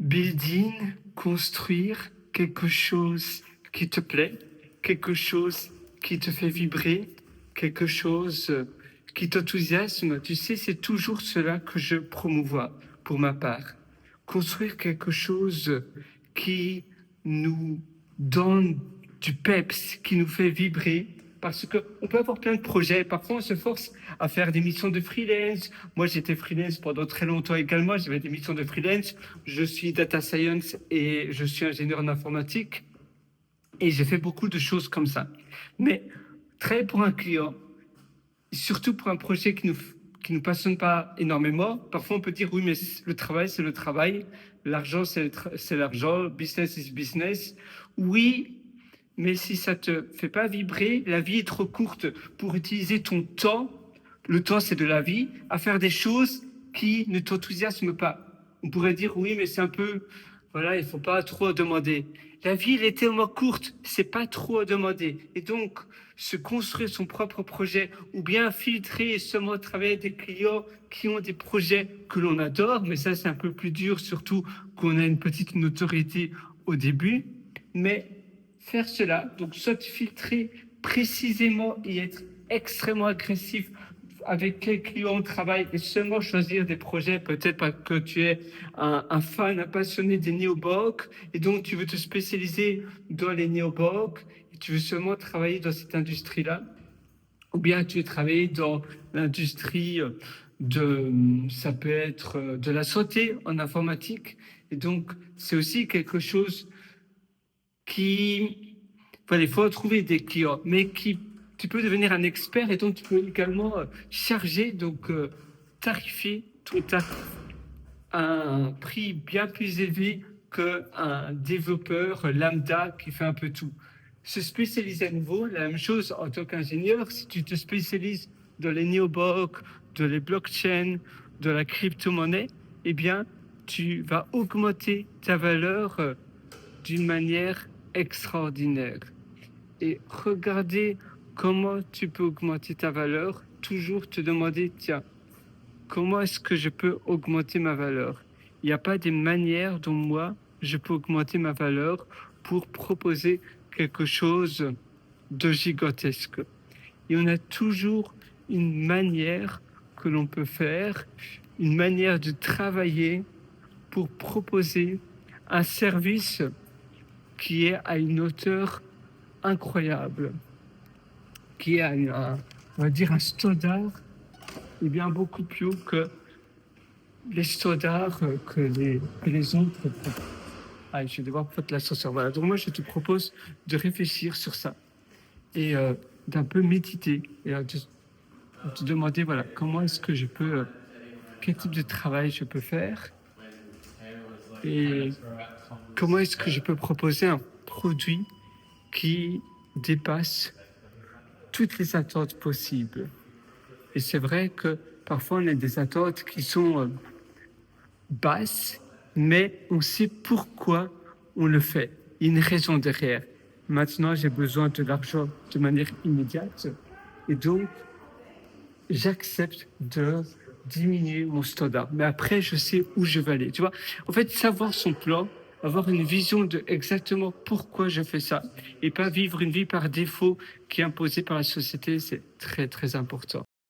building, construire quelque chose qui te plaît, quelque chose qui te fait vibrer, quelque chose qui t'enthousiasme. Tu sais, c'est toujours cela que je promouvois pour ma part. Construire quelque chose qui nous donne du peps, qui nous fait vibrer, parce qu'on peut avoir plein de projets. Parfois, on se force à faire des missions de freelance. Moi, j'étais freelance pendant très longtemps également. J'avais des missions de freelance. Je suis data science et je suis ingénieur en informatique. Et j'ai fait beaucoup de choses comme ça. Mais travailler pour un client, surtout pour un projet qui nous passionne pas énormément, parfois on peut dire oui, mais le travail, c'est le travail. L'argent, c'est l'argent. Business is business. Oui, mais si ça te fait pas vibrer, la vie est trop courte pour utiliser ton temps, le temps c'est de la vie, à faire des choses qui ne t'enthousiasment pas. On pourrait dire oui, mais c'est un peu, voilà, il faut pas trop demander. La vie, elle est tellement courte, c'est pas trop à demander. Et donc, se construire son propre projet, ou bien filtrer et seulement travailler avec des clients qui ont des projets que l'on adore, mais ça c'est un peu plus dur, surtout qu'on a une petite notoriété au début. Mais faire cela, donc soit filtrer précisément et être extrêmement agressif avec quel client on travaille et seulement choisir des projets, peut-être parce que tu es un fan, un passionné des néobocs et donc tu veux te spécialiser dans les néobocs et tu veux seulement travailler dans cette industrie-là, ou bien tu veux travailler dans l'industrie ça peut être de la santé en informatique et donc c'est aussi quelque chose qui, voilà, il faut trouver des clients, mais qui, tu peux devenir un expert et donc tu peux également charger, donc tarifier ton tarif à un prix bien plus élevé qu'un développeur lambda qui fait un peu tout. Se spécialiser à nouveau, la même chose en tant qu'ingénieur, si tu te spécialises dans les néobocs, dans les blockchains, dans la crypto-monnaie, eh bien, tu vas augmenter ta valeur d'une manière extraordinaire. Et regarder comment tu peux augmenter ta valeur, toujours te demander, tiens, comment est-ce que je peux augmenter ma valeur? Il n'y a pas des manières dont moi, je peux augmenter ma valeur pour proposer quelque chose de gigantesque. Et on a toujours une manière que l'on peut faire, une manière de travailler pour proposer un service qui est à une hauteur incroyable, qui est à on va dire un standard et bien beaucoup plus haut que les standards que les autres. Ah, je vais devoir faire l'ascenseur. Voilà. Donc moi, je te propose de réfléchir sur ça et d'un peu méditer et de te demander, voilà, comment est-ce que je peux, quel type de travail je peux faire et comment est-ce que je peux proposer un produit qui dépasse toutes les attentes possibles. Et c'est vrai que parfois on a des attentes qui sont basses, mais on sait pourquoi on le fait. Il y a une raison derrière. Maintenant, j'ai besoin de l'argent de manière immédiate et donc j'accepte de diminuer mon standard. Mais après, je sais où je vais aller. Tu vois, en fait, savoir son plan, avoir une vision de exactement pourquoi je fais ça et pas vivre une vie par défaut qui est imposée par la société, c'est très, très important.